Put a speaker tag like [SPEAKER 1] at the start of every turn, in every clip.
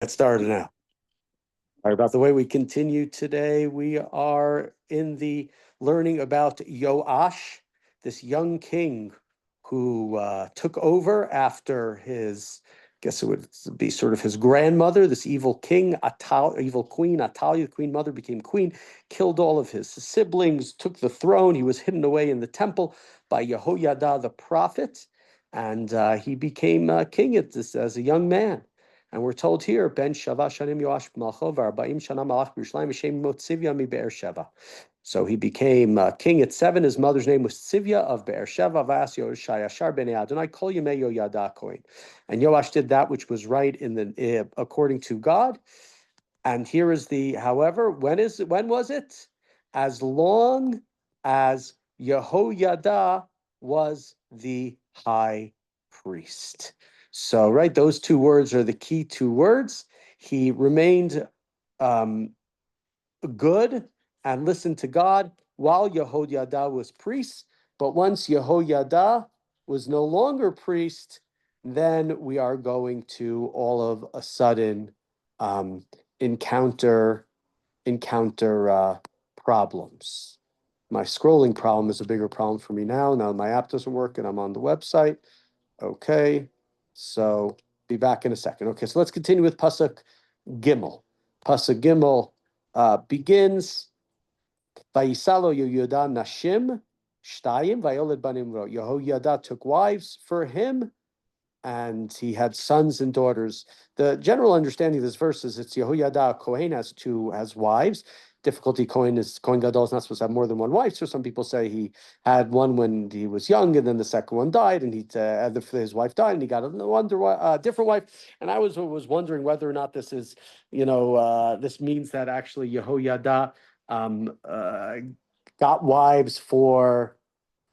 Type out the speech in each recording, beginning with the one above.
[SPEAKER 1] Get started now. All right, about the way we continue today, we are in the learning about Yoash, this young king who took over after his, I guess it would be sort of his grandmother, this evil king, evil queen, Atalia, the queen mother, became queen, killed all of his siblings, took the throne. He was hidden away in the temple by Yehoiada the prophet, and he became king as a young man. And we're told here, Ben Shava Shanim Yoash Malcho v'Arba'im Shana Malach B'Yerushalayim V'Shem Motzivya mi Be'er Sheva. So he became king at 7. His mother's name was Tzivya of Be'er Sheva. V'as Yoshai Ashar B'nei Adonai Kol Yemei Yoyada Kohen. And Yoash did that which was right in the according to God. And here is the, however, when was it? As long as Yehoyada was the high priest. So, right, those two words are the key two words. He remained good and listened to God while Yehoyada was priest. But once Yehoyada was no longer priest, then we are going to all of a sudden encounter problems. My scrolling problem is a bigger problem for me now. Now my app doesn't work and I'm on the website. Okay. So be back in a second. Okay, so let's continue with Pasuk Gimel. Pasuk Gimel begins, Vayisalo Yehoyada Nashim Shtayim Vayoled Banim Ro. Yehoyada took wives for him, and he had sons and daughters. The general understanding of this verse is it's Yehoyada Kohen has wives. Difficulty Kohen Gadol is not supposed to have more than one wife. So some people say he had one when he was young, and then the second one died, and his wife died, and he got a different wife. And I was wondering whether or not this is, this means that actually Yehoyada got wives for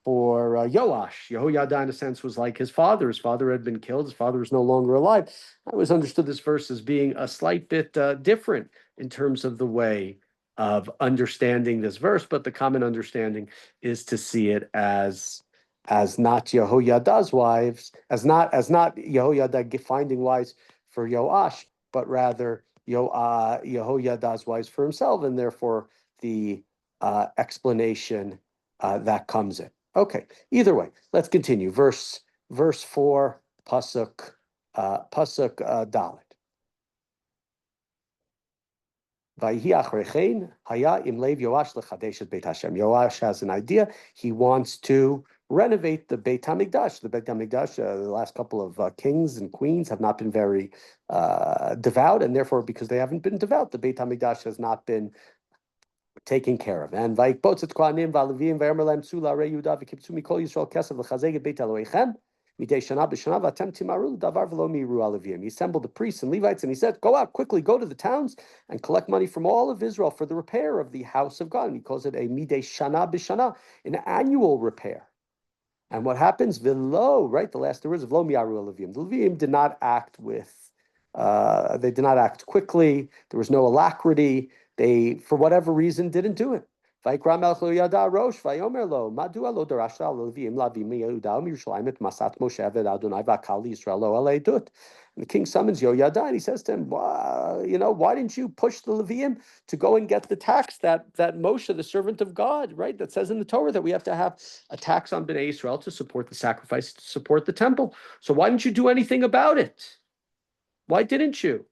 [SPEAKER 1] Yoash. Yehoyada, in a sense, was like his father. His father had been killed. His father was no longer alive. I always understood this verse as being a slight bit different in terms of the way of understanding this verse, but the common understanding is to see it as not Yehoyada's wives, as not Yehoyada finding wives for Yoash, but rather Yehoyada's wives for himself, and therefore the explanation that comes in. Okay, either way, let's continue. Verse 4, Pasuk Dalet. Yoash has an idea. He wants to renovate the Beit HaMikdash. The Beit HaMikdash, the last couple of kings and queens have not been very devout, and therefore, because they haven't been devout, the Beit HaMikdash has not been taken care of. And he assembled the priests and Levites, and he said, go out quickly, go to the towns and collect money from all of Israel for the repair of the house of God. And he calls it a midei shana b'shana, an annual repair. And what happens? V'lo, right? The last words of lo mi'aru alavim. The Leviim did not act they did not act quickly. There was no alacrity. They, for whatever reason, didn't do it. And the king summons Yehoyada, and he says to him, why didn't you push the Leviim to go and get the tax that Moshe, the servant of God, right, that says in the Torah that we have to have a tax on Bnei Israel to support the sacrifice, to support the temple. So why didn't you do anything about it? Why didn't you?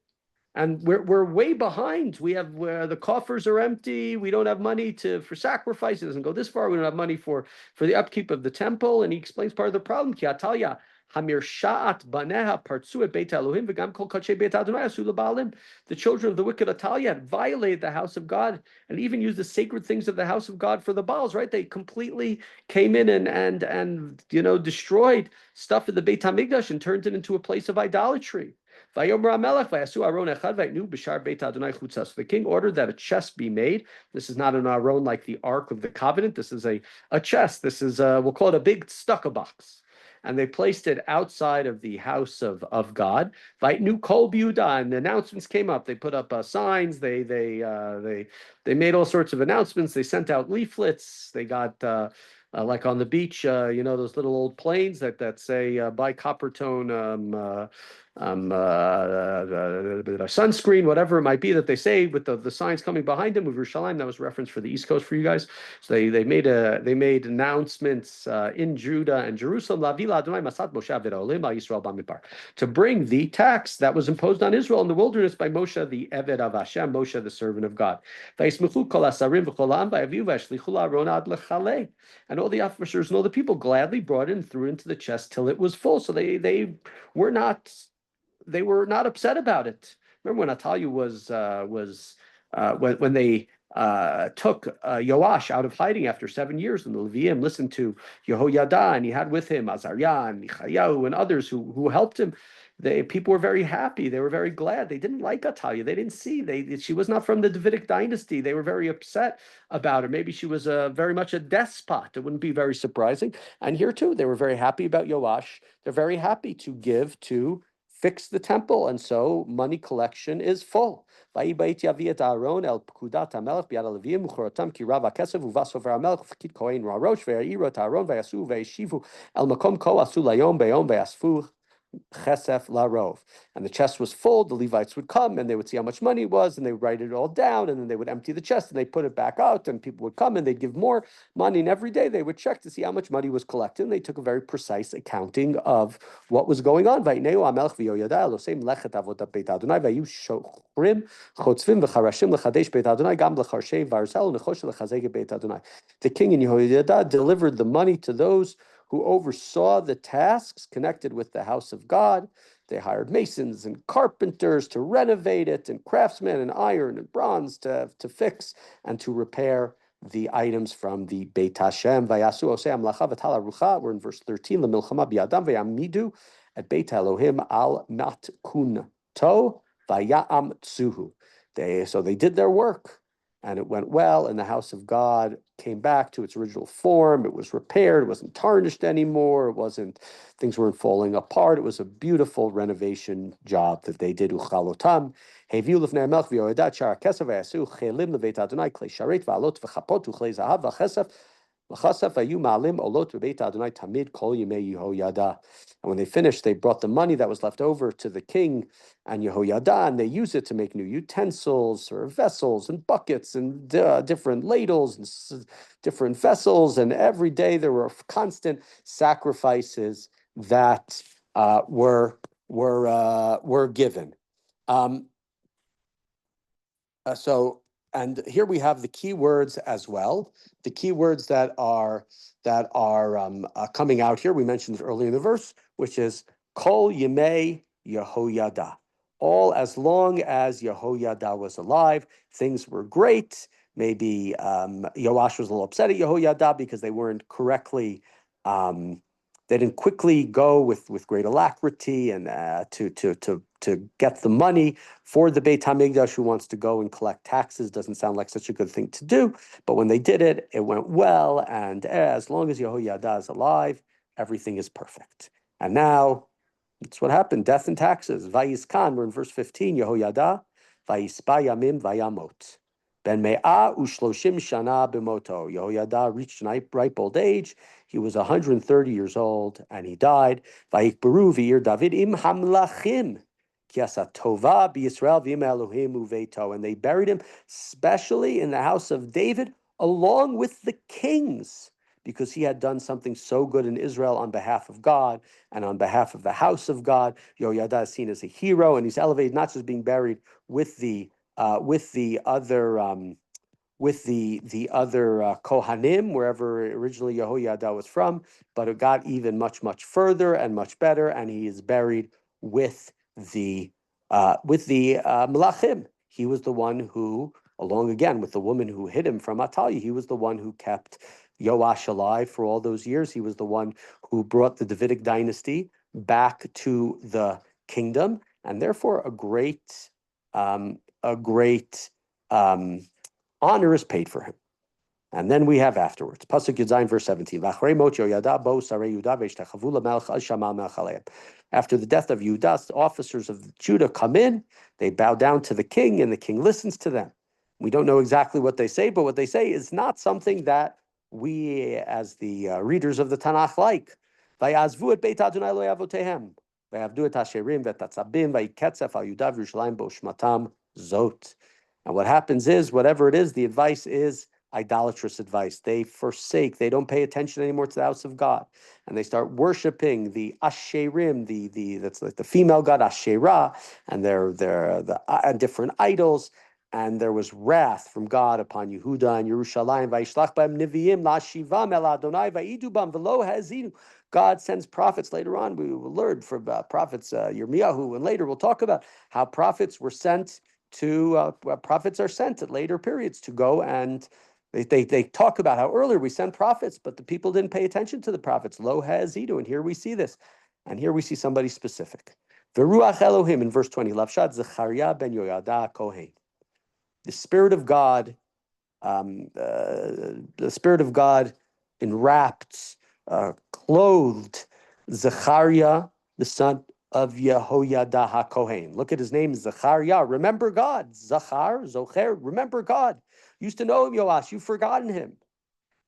[SPEAKER 1] And we're way behind. We have the coffers are empty. We don't have money for sacrifice. It doesn't go this far. We don't have money for the upkeep of the temple. And he explains part of the problem. Ki Atalia hamir sha'at baneha partsu et beit Elohim v'gam kol kachei beit Adonai asu lebaalim. The children of the wicked Atalia had violated the house of God and even used the sacred things of the house of God for the Baals. Right? They completely came in and destroyed stuff in the Beit HaMikdash and turned it into a place of idolatry. So the king ordered that a chest be made. This is not an aron like the Ark of the Covenant. This is a chest. This is we'll call it a big stucco box. And they placed it outside of the house of God. And the announcements came up. They put up signs. They made all sorts of announcements. They sent out leaflets. They got like on the beach, those little old planes that say buy Coppertone sunscreen, whatever it might be that they say with the signs coming behind him with Yerushalayim. That was reference for the East Coast for you guys. So they made announcements in Judah and Jerusalem to bring the tax that was imposed on Israel in the wilderness by Moshe, the Eved of Hashem, Moshe, the servant of God. And all the officers and all the people gladly brought it and threw it into the chest till it was full. So they were not upset about it. Remember when Atalia was when they took Yoash out of hiding after 7 years, and the Leviim listened to Yehoyada, and he had with him Azariah and Michayahu and others who helped him. People were very happy. They were very glad. They didn't like Atalia. They didn't see. She was not from the Davidic dynasty. They were very upset about her. Maybe she was very much a despot. It wouldn't be very surprising. And here too, they were very happy about Yoash. They're very happy to give to fix the temple, and so money collection is full. And the chest was full. The Levites would come and they would see how much money it was, and they would write it all down, and then they would empty the chest and they put it back out, and people would come and they'd give more money, and every day they would check to see how much money was collected, and they took a very precise accounting of what was going on. The king and Yehoyada delivered the money to those who oversaw the tasks connected with the house of God. They hired masons and carpenters to renovate it, and craftsmen and iron and bronze to fix and to repair the items from the Beit Hashem. Vayasu osei hamlacha v'tal harucha. We're in verse 13. Lemilchama bi'adam v'yamidu at Beit Elohim al matkunto vayam tzuhu. So they did their work, and it went well, and the house of God came back to its original form. It was repaired. It wasn't tarnished anymore. Things weren't falling apart. It was a beautiful renovation job that they did. Uchalotam. Heviu lifnei hamelech v'yoedat shar hakesav v'yasu chelim leveit Adonai klei sharet v'alot v'chapot u'chlei zahav v'chesef v'chasef hayu ma'alim olot v'beit Adonai tamid kol yimei Yehoyada. And when they finished, they brought the money that was left over to the king and Yehoyada, and they used it to make new utensils or vessels and buckets and different ladles and different vessels. And every day there were constant sacrifices that were given. And here we have the key words as well. The key words that are coming out here. We mentioned it earlier in the verse, which is Kol Yemei Yehoyada. All as long as Yehoyada was alive, things were great. Maybe Yoash was a little upset at Yehoyada because they weren't correctly. They didn't quickly go with great alacrity and to get the money for the Beit HaMikdash, who wants to go and collect taxes. Doesn't sound like such a good thing to do. But when they did it, it went well. And as long as Yehoyada is alive, everything is perfect. And now, that's what happened. Death and taxes. Vayiskan, we're in verse 15. Yehoyada, vayispa yamim vayamot. Ben me'ah u'shloshim shana b'moto. Yehoyada reached an ripe old age. He was 130 years old, and he died. Vayikberu v'ir David im hamlachim. Kiasa tova b'Yisrael v'im Elohim uveito. And they buried him specially in the house of David, along with the kings, because he had done something so good in Israel on behalf of God and on behalf of the house of God. Yehoyada is seen as a hero, and he's elevated not just being buried with the other Kohanim, wherever originally Yehoyada was from, but it got even much, much further and much better, and he is buried with the Melachim. He was the one who, along again with the woman who hid him from Atalia, he was the one who kept Yoash alive for all those years. He was the one who brought the Davidic dynasty back to the kingdom, and therefore a great honor is paid for him. And then we have afterwards, Pasuk Yudzayin, verse 17. After the death of Judah, the officers of Judah come in, they bow down to the king, and the king listens to them. We don't know exactly what they say, but what they say is not something that we, as the readers of the Tanakh, like. Vayazvu et Beit Adonai lo yavotehem. ויעבדו את השרים ואת הצבים, ויקצף על יהודה וירושלים באשמתם זאת. And what happens is, whatever it is, the advice is idolatrous advice. They forsake, they don't pay attention anymore to the house of God. And they start worshiping the Asherim, that's like the female god Asherah, and they're the different idols. And there was wrath from God upon Yehuda and Yerushalayim. Vayishlach b'hem neviim la'shivam el Adonai vayidu b'hem v'lo hazidu. God sends prophets. Later on, we will learn from prophets Yirmiyahu, and later we'll talk about how prophets were sent to prophets are sent at later periods to go, and they talk about how earlier we sent prophets, but the people didn't pay attention to the prophets. Lo hazidu, and here we see this, and here we see somebody specific. Veruach Elohim in verse 20. Lavshad Zechariah ben Yoyada Kohen. The Spirit of God, enwrapped, clothed Zechariah, the son of Yehoyada HaKohen. Look at his name, Zechariah. Remember God. Zachar, Zocher, remember God. Used to know him, Yoash. You've forgotten him.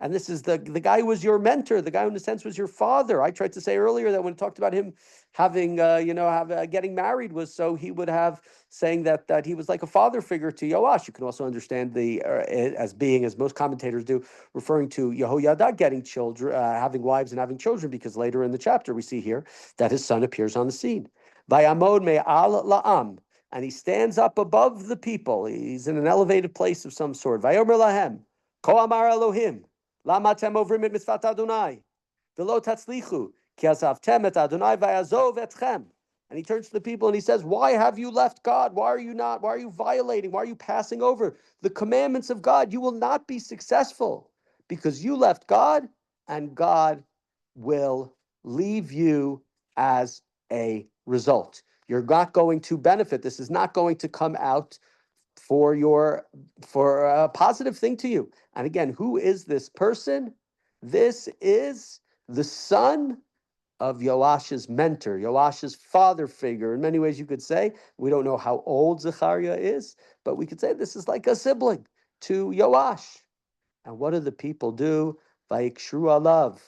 [SPEAKER 1] And this is the guy who was your mentor, the guy who in a sense was your father. I tried to say earlier that when it talked about him having, getting married was so he would have saying that he was like a father figure to Yoash. You can also understand as being, as most commentators do, referring to Yehoyada getting children, having wives and having children, because later in the chapter we see here that his son appears on the scene. Vayamod me'al la'am, and he stands up above the people. He's in an elevated place of some sort. Vayomer lahem, ko amar Elohim. Lama atem ovrim et mitzvat Adonai, v'lo tatzlichu, ki azavtem et Adonai v'yazov etchem. And he turns to the people and he says, why have you left God? Why are you violating? Why are you passing over the commandments of God? You will not be successful because you left God, and God will leave you as a result. You're not going to benefit. This is not going to come out for a positive thing to you. And again, who is this person? This is the son of Yoash's mentor, Yoash's father figure. In many ways, you could say, we don't know how old Zechariah is, but we could say this is like a sibling to Yoash. And what do the people do? Vayikshu alav,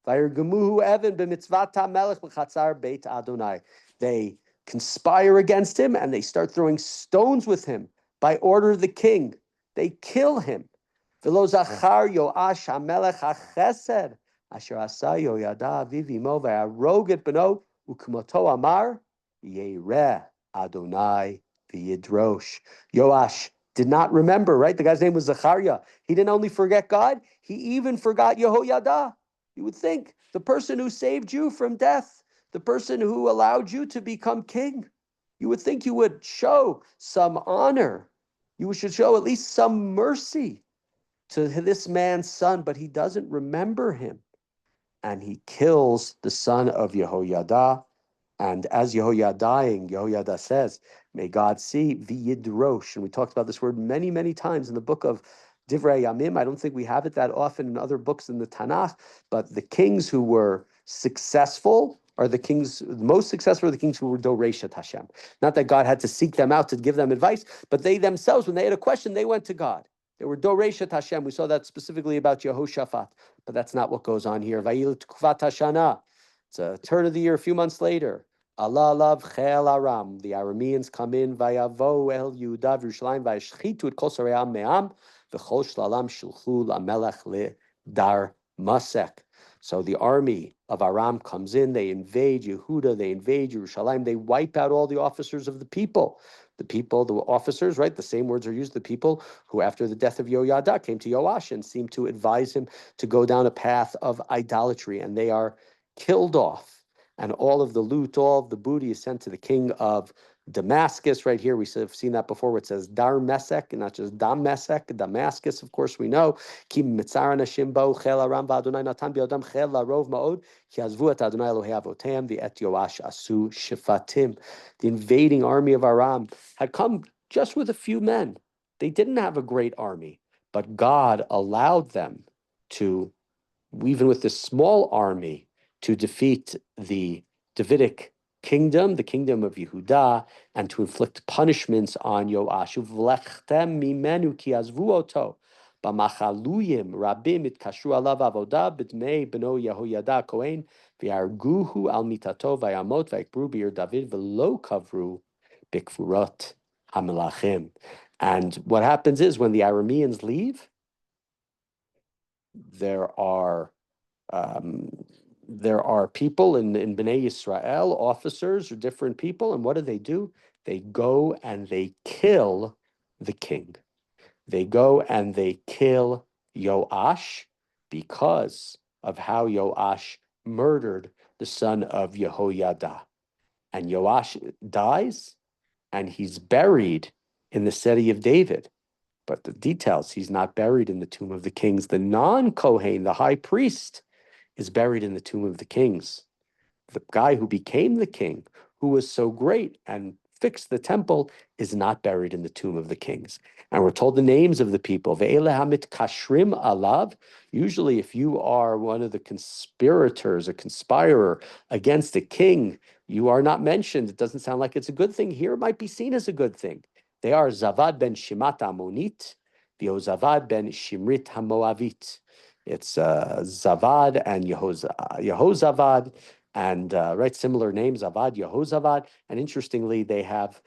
[SPEAKER 1] vayirgemuhu even b'mitzvat hamelech b'chatzar beit Adonai. They conspire against him and they start throwing stones with him by order of the king. They kill him. V'lo zachar Yoash hamelech hachesed asher asa Yoyada aviv imo v'harog et beno u'kmoto amar yereh Adonai v'yidrosh. Yoash did not remember, right? The guy's name was Zechariah. He didn't only forget God, he even forgot Yehoyada. You would think the person who saved you from death, the person who allowed you to become king, you would think you would show some honor. You should show at least some mercy to this man's son, but he doesn't remember him. And he kills the son of Yehoyada. And as Yehoyada says, may God see v'yidrosh. And we talked about this word many, many times in the book of Divrei Hayamim. I don't think we have it that often in other books in the Tanakh, but the kings who were successful are the most successful are the kings who were Doreshet Hashem. Not that God had to seek them out to give them advice, but they themselves, when they had a question, they went to God. They were Doreshet Hashem. We saw that specifically about Yehoshaphat, but that's not what goes on here. Vayil Tkvat Hashana. It's a turn of the year, a few months later. Allah alav chel aram. The Arameans come in. Vayavo el Yehuda v'Yerushalayim vayashchitu et kol sarei am me'am v'chol shlalam shilchu lamelech le dar masek. So the army of Aram comes in. They invade Yehuda. They invade Yerushalayim. They wipe out all the officers of the people. The officers, right? The same words are used. The people who, after the death of Yoyada, came to Yoash and seemed to advise him to go down a path of idolatry, and they are killed off. And all of the loot, all of the booty is sent to the king of Damascus. Right here, we have seen that before, where it says Dar Mesek, and not just Dam Mesek, Damascus, of course, we know. Ki mitzar anashim bo chel aram v'Adonai natan bi'odam chel larov ma'od, ki azvu et Adonai Elohei avotem v'et Yoash asu shifatim. The invading army of Aram had come just with a few men. They didn't have a great army, but God allowed them to, even with this small army, to defeat the Davidic kingdom, the kingdom of Yehuda, and to inflict punishments on Yoash. B'machaluyim rabim itkashru alav avodah b'dmei beno Yehoyada Kohen v'yarguhu al mitato v'yamot v'yikbru b'ir David v'lo kavru b'kfurot hamelachim. And what happens is when the Arameans leave, there are people in Bnei Yisrael, officers or different people, and what do? They go and they kill the king. They go and they kill Yoash because of how Yoash murdered the son of Yehoyada. And Yoash dies, and he's buried in the city of David. But the details, he's not buried in the tomb of the kings. The non-Kohen, the high priest, is buried in the tomb of the kings. The guy who became the king, who was so great and fixed the temple, is not buried in the tomb of the kings. And we're told the names of the people. Ve'ele hamit kashrim alav. Usually, if you are one of the conspirators, a conspirer against a king, you are not mentioned. It doesn't sound like it's a good thing. Here it might be seen as a good thing. They are Zavad ben Shimat Ammonit, Zavad ben Shimrit Hamoavit. It's Zavad and Yehozavad, and right, similar names, Zavad, Yehozavad. And interestingly, they have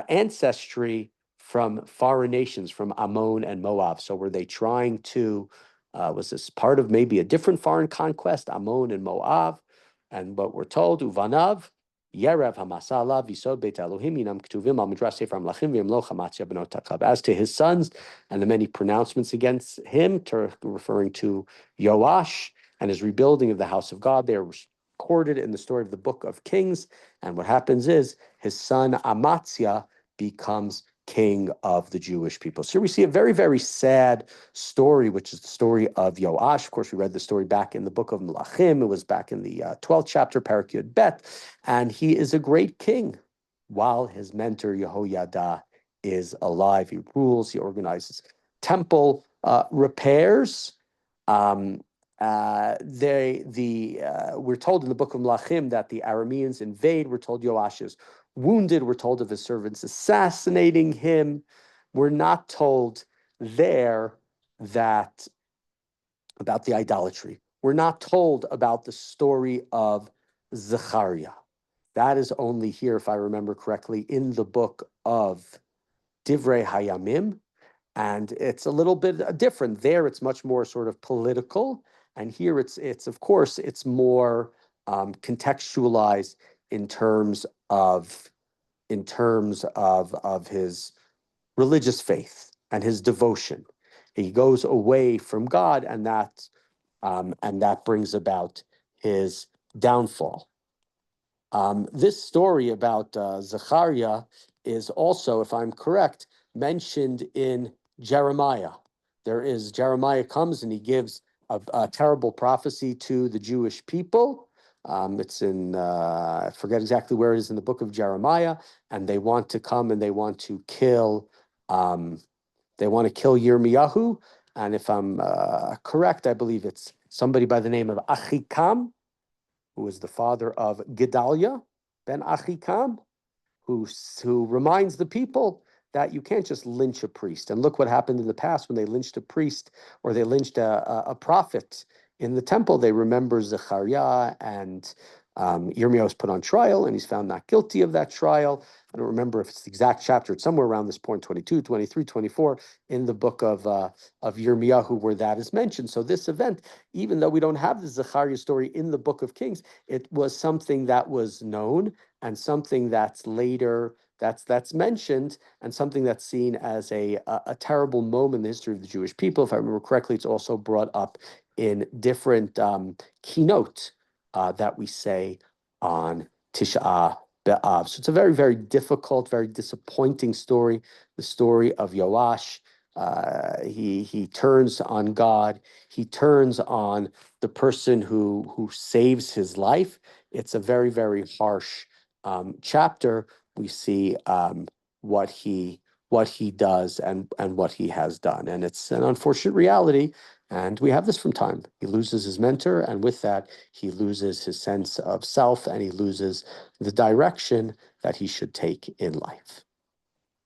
[SPEAKER 1] ancestry from foreign nations, from Ammon and Moab. So were they trying to, was this part of maybe a different foreign conquest, Ammon and Moab? And what we're told, Uvanav, Yerev Hamasala Visod Beit Elohim Yinam Ketuvim Al Midrash Sefer Amlachim V'Yemlo Chamatzia Benot Takab. As to his sons and the many pronouncements against him, referring to Yoash and his rebuilding of the house of God, they are recorded in the story of the Book of Kings. And what happens is his son Amatzia becomes king of the Jewish people. So we see a very, very sad story, which is the story of Yoash. Of course, we read the story back in the book of Melachim. It was back in the 12th chapter, Parak Yud Bet. And he is a great king while his mentor Yehoyada is alive. He rules, he organizes temple repairs. We're told in the book of Melachim that the Arameans invade. We're told Yoash is wounded. We're told of his servants assassinating him. We're not told there that about the idolatry. We're not told about the story of Zechariah. That is only here, if I remember correctly, in the book of Divrei Hayamim. And it's a little bit different. There, it's much more sort of political. And here it's of course, it's more contextualized in terms of his religious faith and his devotion. He goes away from God, and that brings about his downfall. This story about Zechariah is also, if I'm correct, mentioned in Jeremiah. Jeremiah comes and he gives a terrible prophecy to the Jewish people. It's in, I forget exactly where it is in the book of Jeremiah, and they want to come and they want to kill Yirmiyahu. And if I'm correct, I believe it's somebody by the name of Achikam, who is the father of Gedaliah ben Achikam, who reminds the people that you can't just lynch a priest. And look what happened in the past when they lynched a priest or they lynched a prophet in the temple. They remember Zechariah, and Yirmiyahu was put on trial and he's found not guilty of that trial. I don't remember if it's the exact chapter. It's somewhere around this point, 22, 23, 24, in the book of Yirmiyahu where that is mentioned. So this event, even though we don't have the Zechariah story in the book of Kings, it was something that was known and something that's later that's mentioned, and something that's seen as a terrible moment in the history of the Jewish people. If I remember correctly, it's also brought up in different keynote that we say on Tisha B'Av. So it's a very, very difficult, very disappointing story, the story of Yoash. He turns on God. He turns on the person who saves his life. It's a very, very harsh chapter. We see what he does and what he has done. And it's an unfortunate reality. And we have this from time. He loses his mentor, and with that, he loses his sense of self, and he loses the direction that he should take in life.